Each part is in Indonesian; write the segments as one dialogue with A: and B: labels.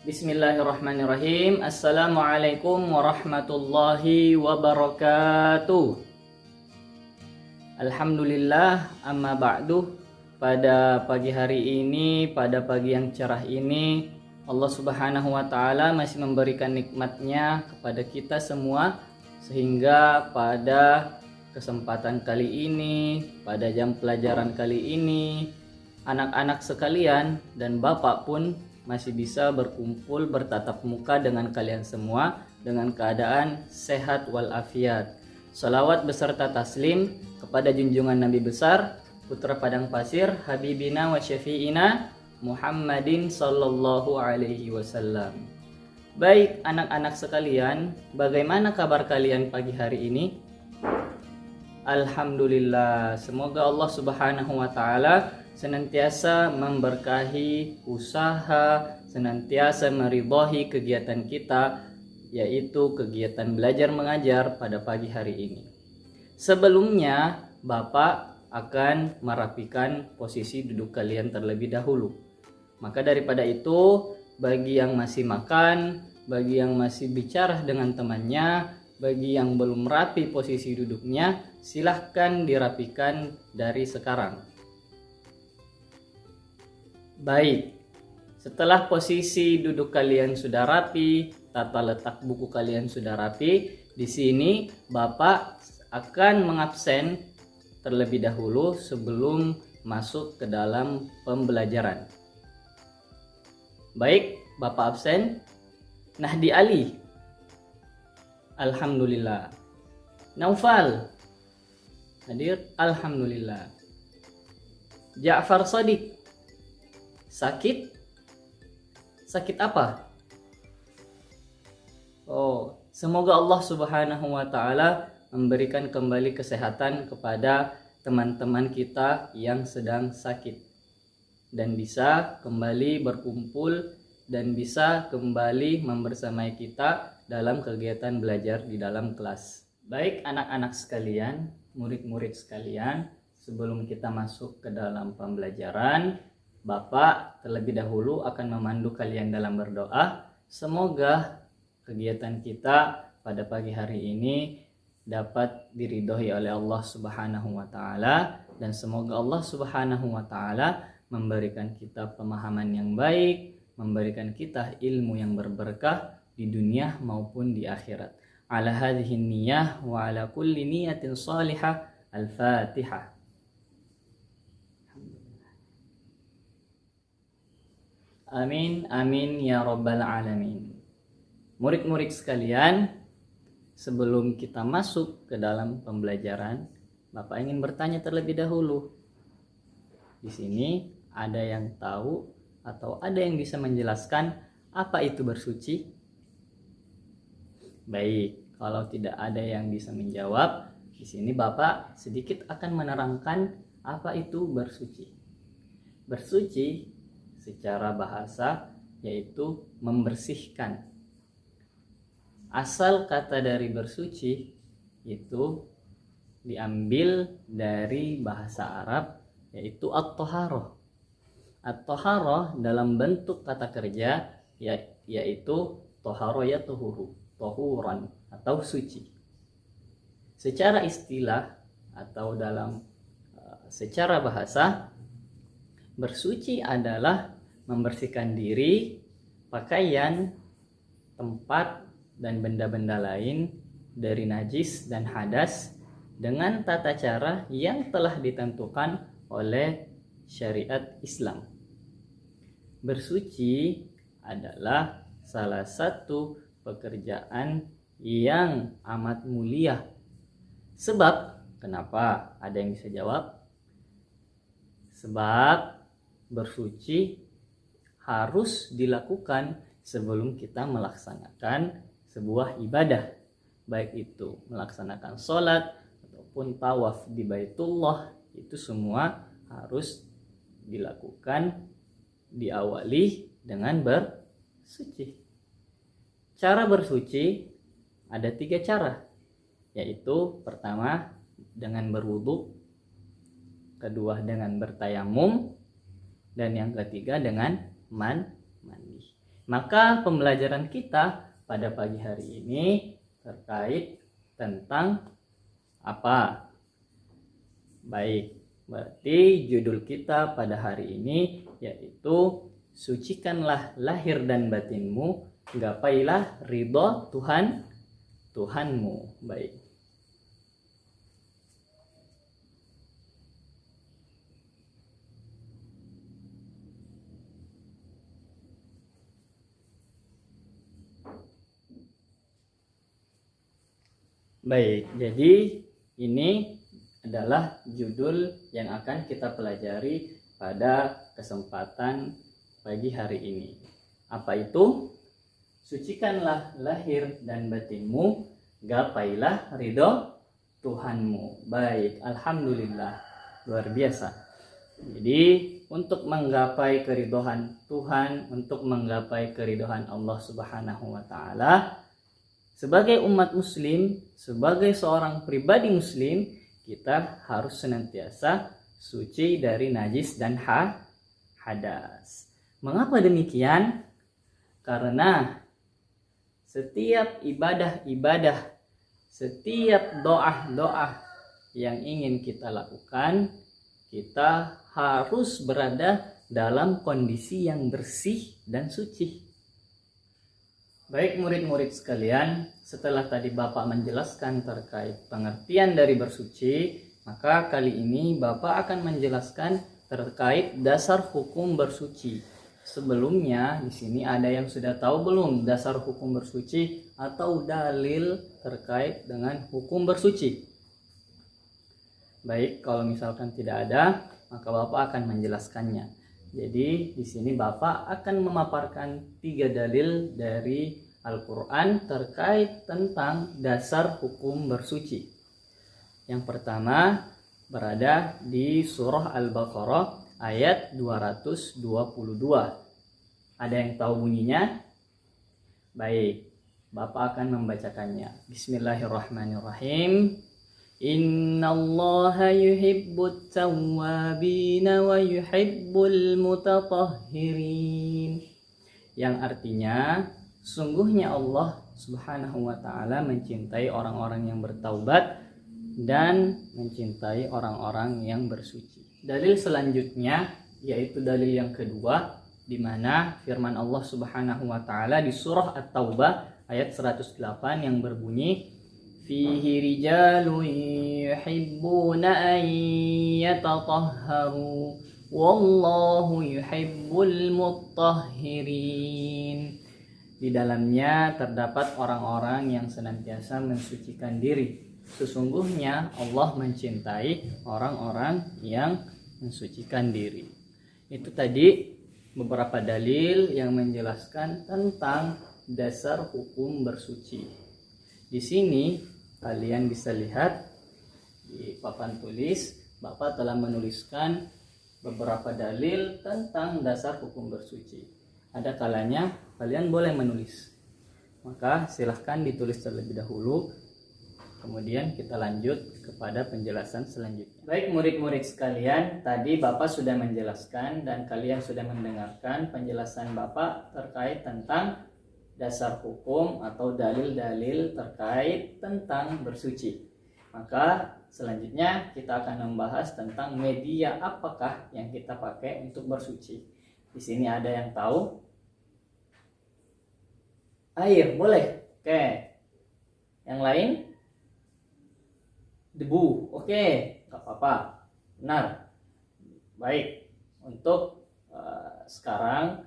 A: Bismillahirrahmanirrahim. Assalamualaikum warahmatullahi wabarakatuh. Alhamdulillah, amma ba'du. Pada pagi hari ini, pada pagi yang cerah ini, Allah Subhanahu wa Ta'ala masih memberikan nikmatnya kepada kita semua, sehingga pada kesempatan kali ini, pada jam pelajaran kali ini, anak-anak sekalian dan Bapak pun masih bisa berkumpul bertatap muka dengan kalian semua dengan keadaan sehat walafiat. Salawat beserta taslim kepada junjungan Nabi besar, putra padang pasir, habibina wa syafi'ina Muhammadin sallallahu alaihi wasallam. Baik anak-anak sekalian, bagaimana kabar kalian pagi hari ini? Alhamdulillah, semoga Allah Subhanahu wa Ta'ala senantiasa memberkahi usaha, senantiasa meridhai kegiatan kita, yaitu kegiatan belajar mengajar pada pagi hari ini. Sebelumnya, Bapak akan merapikan posisi duduk kalian terlebih dahulu. Maka daripada itu, bagi yang masih makan, bagi yang masih bicara dengan temannya, bagi yang belum rapi posisi duduknya, silahkan dirapikan dari sekarang. Baik, setelah posisi duduk kalian sudah rapi, tata letak buku kalian sudah rapi, di sini Bapak akan mengabsen terlebih dahulu sebelum masuk ke dalam pembelajaran. Baik, Bapak absen. Nahdi Ali. Alhamdulillah. Naufal. Hadir. Alhamdulillah. Ja'far Shadiq. Sakit? Sakit apa? Oh, semoga Allah Subhanahu wa Ta'ala memberikan kembali kesehatan kepada teman-teman kita yang sedang sakit dan bisa kembali berkumpul dan bisa kembali membersamai kita dalam kegiatan belajar di dalam kelas. Baik anak-anak sekalian, murid-murid sekalian, sebelum kita masuk ke dalam pembelajaran, Bapak terlebih dahulu akan memandu kalian dalam berdoa. Semoga kegiatan kita pada pagi hari ini dapat diridhoi oleh Allah Subhanahu wa Ta'ala, dan semoga Allah Subhanahu wa Ta'ala memberikan kita pemahaman yang baik, memberikan kita ilmu yang berberkah di dunia maupun di akhirat. Ala hadhihi niyyah wa ala kulli niyatin salihah. Al-Fatihah. Amin, amin ya rabbal alamin. Murid-murid sekalian, sebelum kita masuk ke dalam pembelajaran, Bapak ingin bertanya terlebih dahulu. Di sini ada yang tahu atau ada yang bisa menjelaskan apa itu bersuci? Baik, kalau tidak ada yang bisa menjawab, di sini Bapak sedikit akan menerangkan apa itu bersuci. Bersuci secara bahasa yaitu membersihkan. Asal kata dari bersuci itu diambil dari bahasa Arab yaitu at-thaharah. At-thaharah dalam bentuk kata kerja yaitu thahara yatuhuru, tahuran atau suci. Secara istilah atau dalam secara bahasa, bersuci adalah membersihkan diri, pakaian, tempat, dan benda-benda lain dari najis dan hadas dengan tata cara yang telah ditentukan oleh syariat Islam. Bersuci adalah salah satu pekerjaan yang amat mulia. Sebab, kenapa? Ada yang bisa jawab? Sebab bersuci harus dilakukan sebelum kita melaksanakan sebuah ibadah, baik itu melaksanakan sholat ataupun tawaf di Baitullah. Itu semua harus dilakukan, diawali dengan bersuci. Cara bersuci ada 3 cara, yaitu pertama dengan berwudu, kedua dengan bertayamum, dan yang ketiga dengan mandi. Maka pembelajaran kita pada pagi hari ini terkait tentang apa? Baik, berarti judul kita pada hari ini yaitu sucikanlah lahir dan batinmu, gapailah ridho Tuhanmu. Baik. Baik, jadi ini adalah judul yang akan kita pelajari pada kesempatan pagi hari ini. Apa itu? Sucikanlah lahir dan batinmu, gapailah ridho Tuhanmu. Baik, alhamdulillah, luar biasa. Jadi untuk menggapai keridhaan Tuhan, untuk menggapai keridhaan Allah Subhanahu wa Ta'ala, sebagai umat muslim, sebagai seorang pribadi muslim, kita harus senantiasa suci dari najis dan hadas. Mengapa demikian? Karena setiap ibadah-ibadah, setiap doa-doa yang ingin kita lakukan, kita harus berada dalam kondisi yang bersih dan suci. Baik murid-murid sekalian, setelah tadi Bapak menjelaskan terkait pengertian dari bersuci, maka kali ini Bapak akan menjelaskan terkait dasar hukum bersuci. Sebelumnya di sini ada yang sudah tahu belum dasar hukum bersuci atau dalil terkait dengan hukum bersuci? Baik, kalau misalkan tidak ada, maka Bapak akan menjelaskannya. Jadi di sini Bapak akan memaparkan 3 dalil dari Al-Quran terkait tentang dasar hukum bersuci. Yang pertama berada di surah Al-Baqarah ayat 222. Ada yang tahu bunyinya? Baik, Bapak akan membacakannya. Bismillahirrahmanirrahim. Innallaha yuhibbut tawwabina wa yuhibbul mutatahhirin. Yang artinya, sungguhnya Allah Subhanahu wa Ta'ala mencintai orang-orang yang bertaubat dan mencintai orang-orang yang bersuci. Dalil selanjutnya yaitu dalil yang kedua, di mana firman Allah Subhanahu wa Ta'ala di surah At-Taubah ayat 108 yang berbunyi, fihi rijalun yuhibbuna an yatatahharu wallahu yuhibbul mutahhirin. Di dalamnya terdapat orang-orang yang senantiasa mensucikan diri. Sesungguhnya Allah mencintai orang-orang yang mensucikan diri. Itu tadi beberapa dalil yang menjelaskan tentang dasar hukum bersuci. Di sini kalian bisa lihat di papan tulis, Bapak telah menuliskan beberapa dalil tentang dasar hukum bersuci. Ada kalanya kalian boleh menulis, maka silahkan ditulis terlebih dahulu, kemudian kita lanjut kepada penjelasan selanjutnya. Baik murid-murid sekalian, tadi Bapak sudah menjelaskan dan kalian sudah mendengarkan penjelasan Bapak terkait tentang dasar hukum atau dalil-dalil terkait tentang bersuci. Maka selanjutnya kita akan membahas tentang media apakah yang kita pakai untuk bersuci. Di sini ada yang tahu? Air, boleh? Oke. Yang lain? Debu. Oke, gak apa-apa. Benar. Baik. Untuk sekarang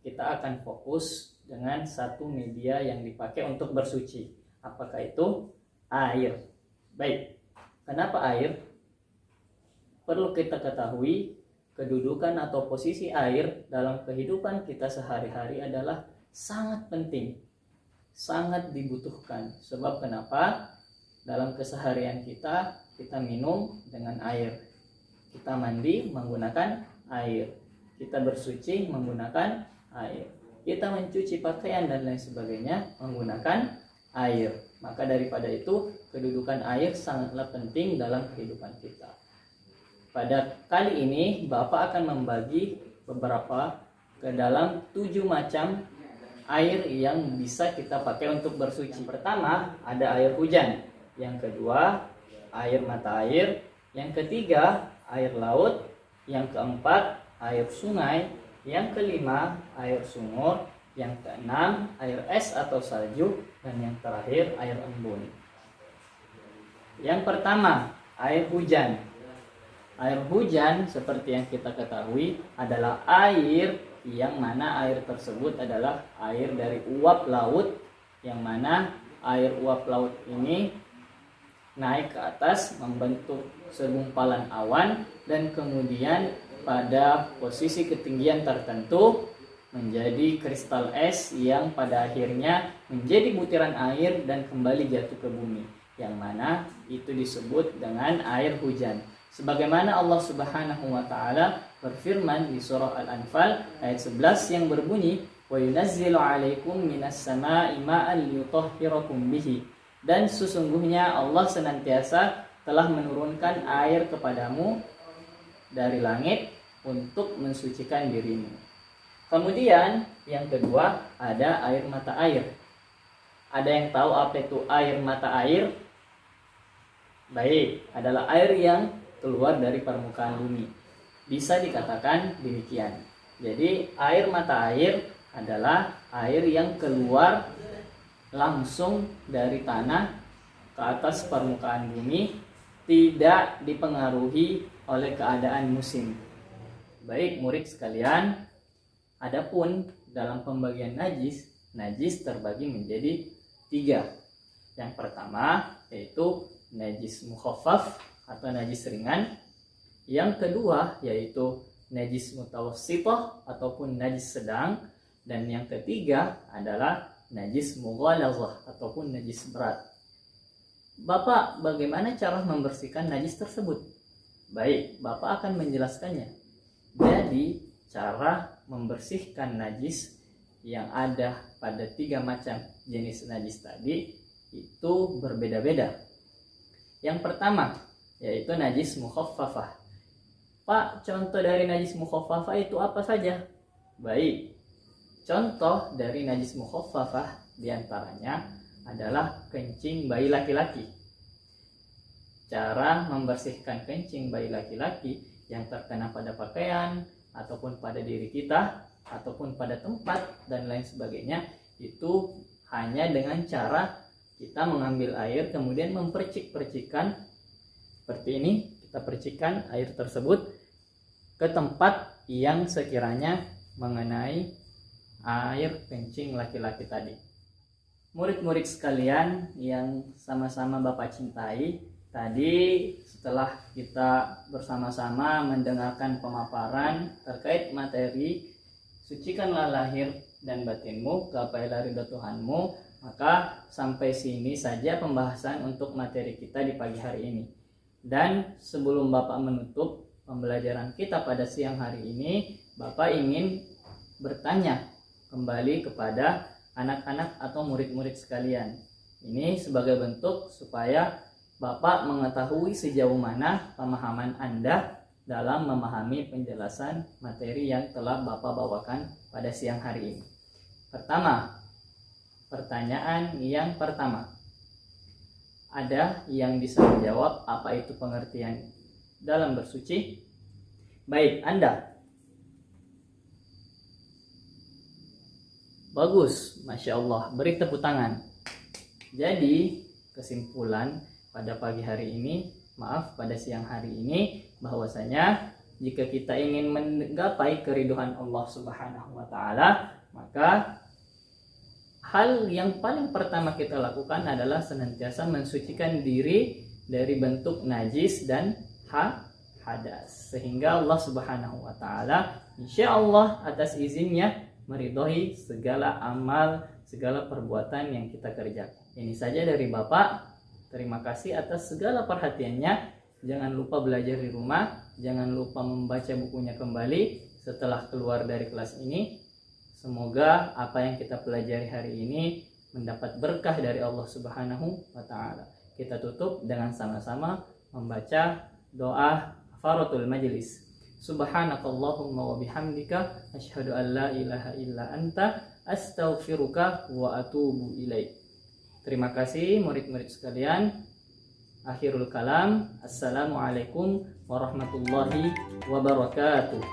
A: kita akan fokus dengan satu media yang dipakai untuk bersuci. Apakah itu? Air. Baik. Kenapa air? Perlu kita ketahui kedudukan atau posisi air dalam kehidupan kita sehari-hari adalah sangat penting, sangat dibutuhkan. Sebab kenapa? Dalam keseharian kita minum dengan air, kita mandi menggunakan air, kita bersuci menggunakan air, kita mencuci pakaian dan lain sebagainya menggunakan air. Maka daripada itu kedudukan air sangatlah penting dalam kehidupan kita. Pada kali ini Bapak akan membagi beberapa ke dalam 7 macam air yang bisa kita pakai untuk bersuci. Yang pertama ada air hujan, yang kedua air mata air, yang ketiga air laut, yang keempat air sungai, yang kelima air sumur, yang keenam air es atau salju, dan yang terakhir air embun. Yang pertama air hujan. Air hujan seperti yang kita ketahui adalah air yang mana air tersebut adalah air dari uap laut, yang mana air uap laut ini naik ke atas membentuk segumpalan awan dan kemudian pada posisi ketinggian tertentu menjadi kristal es yang pada akhirnya menjadi butiran air dan kembali jatuh ke bumi, yang mana itu disebut dengan air hujan. Sebagaimana Allah Subhanahu wa taala berfirman di surah Al-Anfal ayat 11 yang berbunyi, "Wa yunazzilu 'alaikum minas sama'i ma'an liyutahhirakum bihi." Dan sesungguhnya Allah senantiasa telah menurunkan air kepadamu dari langit untuk mensucikan dirimu. Kemudian yang kedua ada air mata air. Ada yang tahu apa itu air mata air? Baik, adalah air yang keluar dari permukaan bumi. Bisa dikatakan demikian. Jadi air mata air adalah air yang keluar langsung dari tanah ke atas permukaan bumi, tidak dipengaruhi oleh keadaan musim. Baik murid sekalian, adapun dalam pembagian najis terbagi menjadi 3. Yang pertama yaitu najis mukhaffaf atau najis ringan. Yang kedua yaitu najis mutawassithah ataupun najis sedang, dan yang ketiga adalah najis mughalazah ataupun najis berat. Bapak, bagaimana cara membersihkan najis tersebut? Baik, Bapak akan menjelaskannya. Jadi, cara membersihkan najis yang ada pada 3 macam jenis najis tadi itu berbeda-beda. Yang pertama yaitu najis mukhaffafah. Pak, contoh dari najis mukhaffafah itu apa saja? Baik, contoh dari najis mukhaffafah diantaranya adalah kencing bayi laki-laki. Cara membersihkan kencing bayi laki-laki yang terkena pada pakaian ataupun pada diri kita ataupun pada tempat dan lain sebagainya itu hanya dengan cara kita mengambil air kemudian mempercik-percikan seperti ini. Kita percikan air tersebut ke tempat yang sekiranya mengenai air kencing laki-laki tadi. Murid-murid sekalian yang sama-sama Bapak cintai, tadi setelah kita bersama-sama mendengarkan pemaparan terkait materi sucikanlah lahir dan batinmu, gapailah ridha Tuhanmu, maka sampai sini saja pembahasan untuk materi kita di pagi hari ini. Dan sebelum Bapak menutup pembelajaran kita pada siang hari ini, Bapak ingin bertanya kembali kepada anak-anak atau murid-murid sekalian. Ini sebagai bentuk supaya Bapak mengetahui sejauh mana pemahaman Anda dalam memahami penjelasan materi yang telah Bapak bawakan pada siang hari ini. Pertama, pertanyaan yang pertama. Ada yang bisa menjawab apa itu pengertian dalam bersuci? Baik, Anda. Bagus, Masya Allah, beri tepuk tangan. Jadi, kesimpulan pada pagi hari ini, pada siang hari ini, bahwasanya jika kita ingin menggapai keridhaan Allah Subhanahu wa taala, maka hal yang paling pertama kita lakukan adalah senantiasa mensucikan diri dari bentuk najis dan hadas, sehingga Allah Subhanahu wa taala insyaallah atas izinnya meridhoi segala amal, segala perbuatan yang kita kerjakan. Ini saja dari Bapak. Terima kasih atas segala perhatiannya. Jangan lupa belajar di rumah, jangan lupa membaca bukunya kembali setelah keluar dari kelas ini. Semoga apa yang kita pelajari hari ini mendapat berkah dari Allah Subhanahu wa taala. Kita tutup dengan sama-sama membaca doa kafaratul majlis. Subhanakallahumma wa bihamdika asyhadu an la ilaha illa anta astaghfiruka wa atubu ilaik. Terima kasih murid-murid sekalian. Akhirul kalam. Assalamualaikum warahmatullahi wabarakatuh.